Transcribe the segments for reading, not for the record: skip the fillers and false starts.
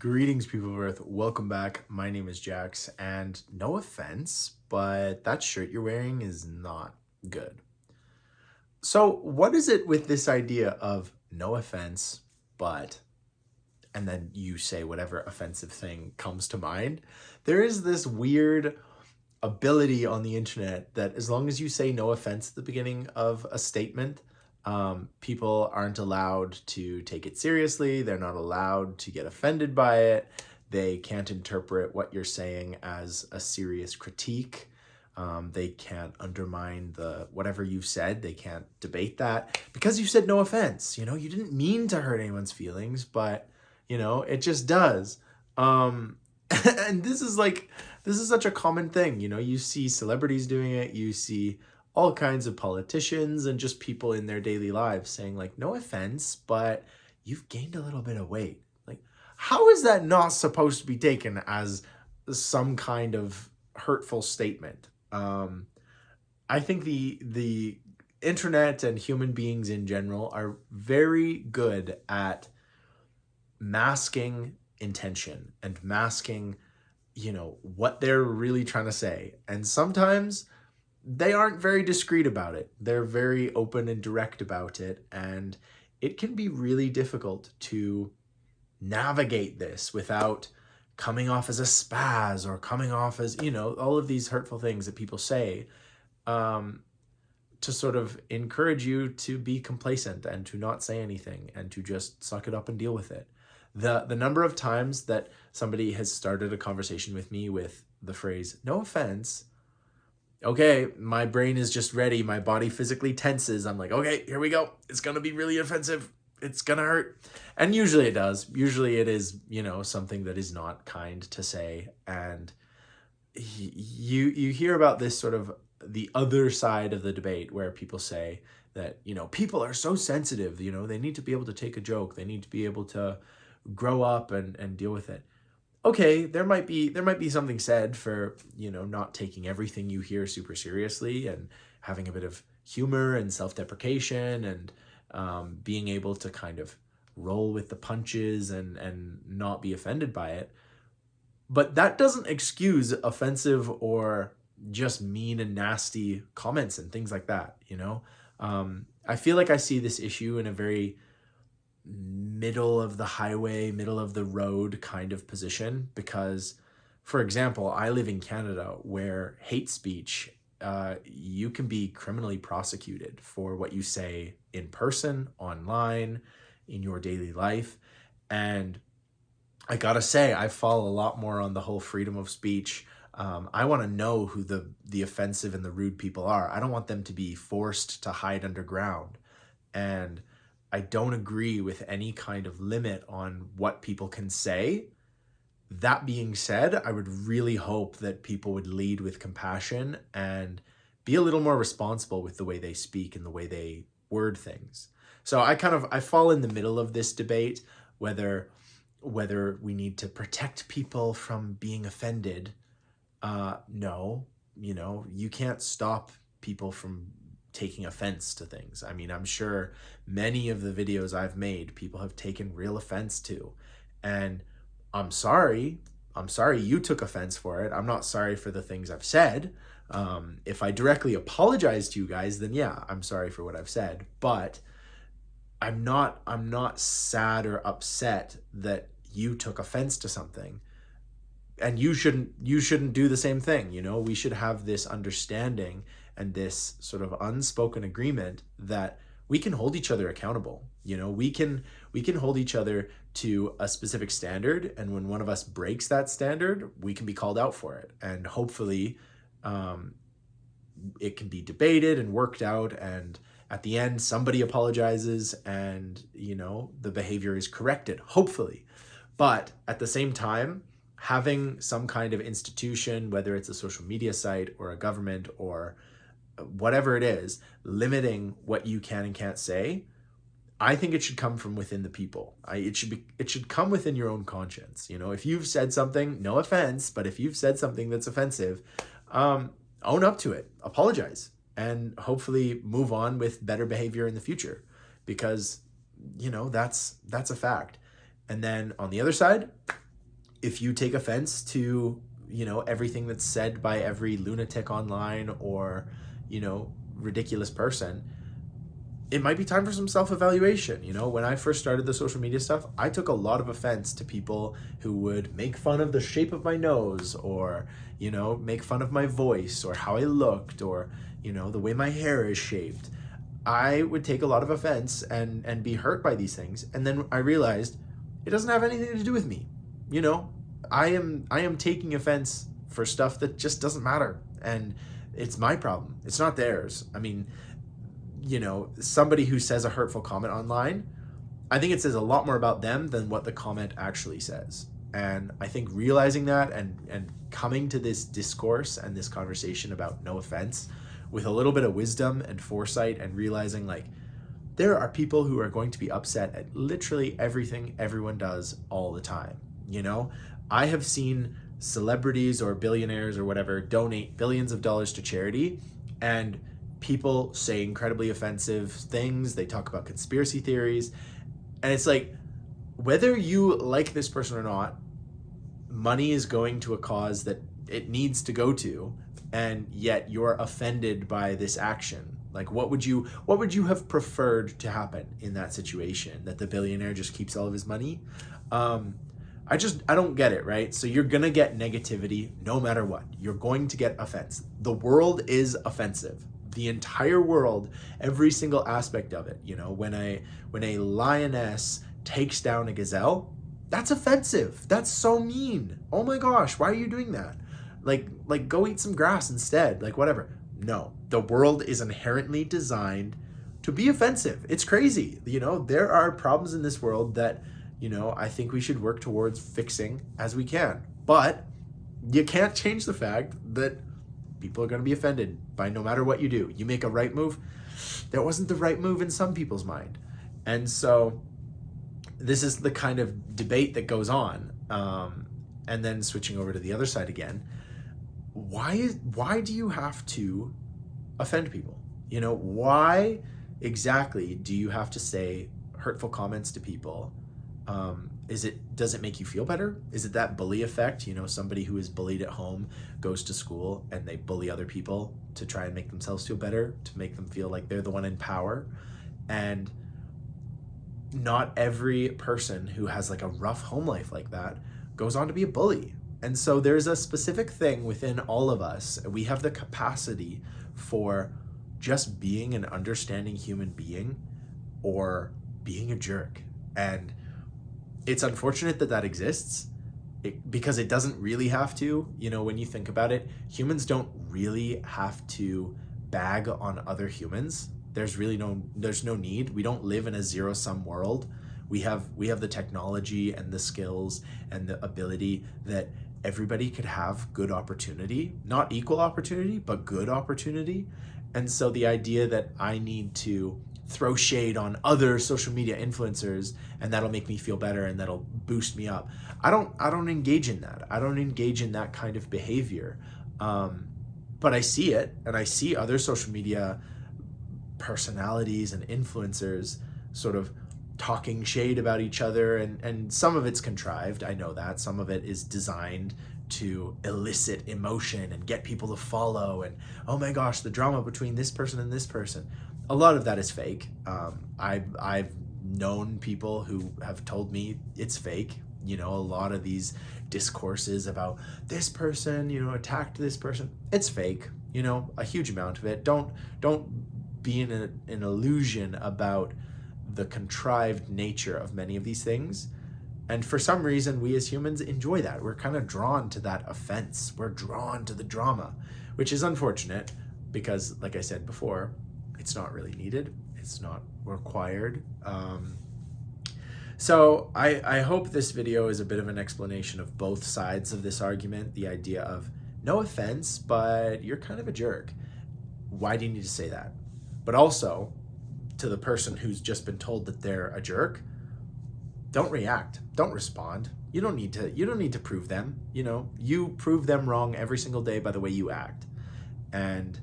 Greetings, people of Earth. Welcome back. My name is Jax, and no offense, but that shirt you're wearing is not good. So, what is it with this idea of no offense, but, and then you say whatever offensive thing comes to mind? There is this weird ability on the internet that as long as you say no offense at the beginning of a statement, people aren't allowed to take it seriously. They're not allowed to get offended by it. They can't interpret what you're saying as a serious critique. They can't undermine the whatever you've said. They can't debate that because you said no offense. You didn't mean to hurt anyone's feelings, but it just does. And this is such a common thing. You see celebrities doing it. You see all kinds of politicians and just people in their daily lives saying like, no offense, but you've gained a little bit of weight. Like, how is that not supposed to be taken as some kind of hurtful statement? I think the internet and human beings in general are very good at masking intention and masking what they're really trying to say. And sometimes they aren't very discreet about it. They're very open and direct about it, and it can be really difficult to navigate this without coming off as a spaz or coming off as all of these hurtful things that people say, to sort of encourage you to be complacent and to not say anything and to just suck it up and deal with it. The number of times that somebody has started a conversation with me with the phrase, no offense, okay, my brain is just ready. My body physically tenses. I'm like, okay, here we go. It's going to be really offensive. It's going to hurt. And usually it does. Usually it is, something that is not kind to say. And you hear about this sort of the other side of the debate where people say that, people are so sensitive, they need to be able to take a joke. They need to be able to grow up and deal with it. Okay, there might be something said for, not taking everything you hear super seriously and having a bit of humor and self-deprecation and being able to kind of roll with the punches and not be offended by it. But that doesn't excuse offensive or just mean and nasty comments and things like that, I feel like I see this issue in a very middle of the highway, middle of the road kind of position because, for example, I live in Canada where hate speech, you can be criminally prosecuted for what you say in person, online, in your daily life. And I gotta say, I fall a lot more on the whole freedom of speech. I want to know who the offensive and the rude people are. I don't want them to be forced to hide underground. And I don't agree with any kind of limit on what people can say. That being said, I would really hope that people would lead with compassion and be a little more responsible with the way they speak and the way they word things. So I fall in the middle of this debate, whether we need to protect people from being offended. No, you can't stop people from taking offense to things. I mean, I'm sure many of the videos I've made, people have taken real offense to. And I'm sorry you took offense for it. I'm not sorry for the things I've said. If I directly apologize to you guys, then yeah, I'm sorry for what I've said. But I'm not sad or upset that you took offense to something. And you shouldn't do the same thing. We should have this understanding and this sort of unspoken agreement that we can hold each other accountable. We can hold each other to a specific standard, and when one of us breaks that standard, we can be called out for it. And hopefully it can be debated and worked out, and at the end somebody apologizes and the behavior is corrected, hopefully. But at the same time, having some kind of institution, whether it's a social media site or a government or whatever it is, limiting what you can and can't say, I think it should come from within the people. It should come within your own conscience. If you've said something, no offense, but if you've said something that's offensive, own up to it, apologize, and hopefully move on with better behavior in the future, because that's a fact. And then on the other side, if you take offense to, everything that's said by every lunatic online or, ridiculous person, it might be time for some self-evaluation. When I first started the social media stuff, I took a lot of offense to people who would make fun of the shape of my nose, or, make fun of my voice, or how I looked, or, the way my hair is shaped. I would take a lot of offense and be hurt by these things. And then I realized it doesn't have anything to do with me. I am taking offense for stuff that just doesn't matter. And it's my problem. It's not theirs. I mean, somebody who says a hurtful comment online, I think it says a lot more about them than what the comment actually says. And I think realizing that and coming to this discourse and this conversation about no offense with a little bit of wisdom and foresight, and realizing like there are people who are going to be upset at literally everything everyone does all the time. I have seen celebrities or billionaires or whatever donate billions of dollars to charity, and people say incredibly offensive things. They talk about conspiracy theories, and it's like, whether you like this person or not, money is going to a cause that it needs to go to, and yet you're offended by this action. Like, what would you have preferred to happen in that situation? That the billionaire just keeps all of his money? I don't get it, right? So you're gonna get negativity no matter what. You're going to get offense. The world is offensive. The entire world, every single aspect of it. When a lioness takes down a gazelle, that's offensive. That's so mean. Oh my gosh, why are you doing that? Like go eat some grass instead, like whatever. No, the world is inherently designed to be offensive. It's crazy. There are problems in this world that, I think we should work towards fixing as we can. But you can't change the fact that people are going to be offended by no matter what you do. You make a right move, that wasn't the right move in some people's mind. And so this is the kind of debate that goes on. And then switching over to the other side again, why do you have to offend people? Why exactly do you have to say hurtful comments to people? Does it make you feel better? Is it that bully effect? Somebody who is bullied at home goes to school and they bully other people to try and make themselves feel better, to make them feel like they're the one in power. And not every person who has like a rough home life like that goes on to be a bully. And so there's a specific thing within all of us. We have the capacity for just being an understanding human being or being a jerk. And it's unfortunate that exists, because it doesn't really have to. When you think about it, humans don't really have to bag on other humans. There's no need. We don't live in a zero-sum world. We have the technology and the skills and the ability that everybody could have good opportunity, not equal opportunity, but good opportunity. And so the idea that I need to throw shade on other social media influencers and that'll make me feel better and that'll boost me up, I don't engage in that. I don't engage in that kind of behavior. But I see it, and I see other social media personalities and influencers sort of talking shade about each other, and some of it's contrived. I know that some of it is designed to elicit emotion and get people to follow, and oh my gosh, the drama between this person and this person. A lot of that is fake. I've known people who have told me it's fake. A lot of these discourses about this person, attacked this person, it's fake. A huge amount of it. Don't be in an illusion about the contrived nature of many of these things. And for some reason, we as humans enjoy that. We're kind of drawn to that offense. We're drawn to the drama, which is unfortunate because, like I said before, it's not really needed. It's not required. So I hope this video is a bit of an explanation of both sides of this argument. The idea of no offense, but you're kind of a jerk. Why do you need to say that? But also, to the person who's just been told that they're a jerk, don't react. Don't respond. You don't need to prove them. You prove them wrong every single day by the way you act. And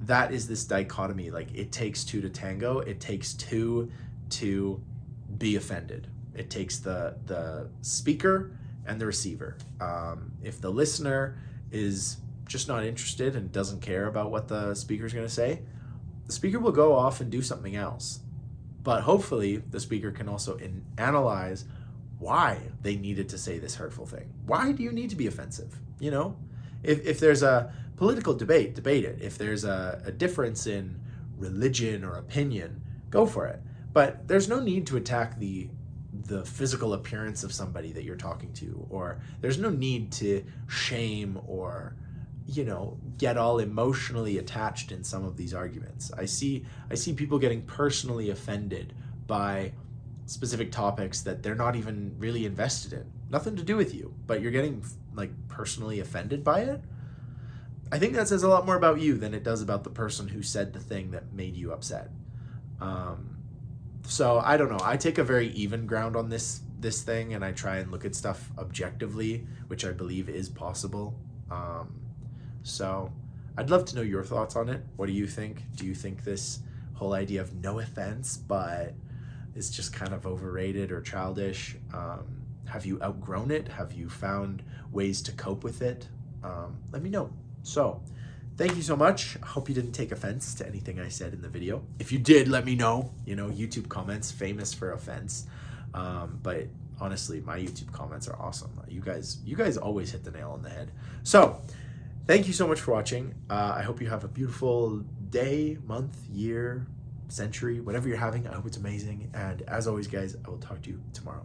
that is this dichotomy. Like, it takes two to tango. It takes two to be offended. It takes the speaker and the receiver. If the listener is just not interested and doesn't care about what the speaker is going to say, the speaker will go off and do something else. But hopefully the speaker can also analyze why they needed to say this hurtful thing. Why do you need to be offensive? You know, if there's a political debate, debate it. If there's a difference in religion or opinion, go for it. But there's no need to attack the physical appearance of somebody that you're talking to, or there's no need to shame or, you know, get all emotionally attached in some of these arguments. I see people getting personally offended by specific topics that they're not even really invested in. Nothing to do with you, but you're getting like personally offended by it. I think that says a lot more about you than it does about the person who said the thing that made you upset. So I don't know. I take a very even ground on this thing, and I try and look at stuff objectively, which I believe is possible. So I'd love to know your thoughts on it. What do you think? Do you think this whole idea of no offense, but is just kind of overrated or childish? Have you outgrown it? Have you found ways to cope with it? Let me know. So thank you so much. I hope you didn't take offense to anything I said in the video. If you did, let me know. You know, YouTube comments, famous for offense. But honestly, my YouTube comments are awesome. You guys always hit the nail on the head. So thank you so much for watching. I hope you have a beautiful day, month, year, century, whatever you're having. I hope it's amazing. And as always, guys, I will talk to you tomorrow.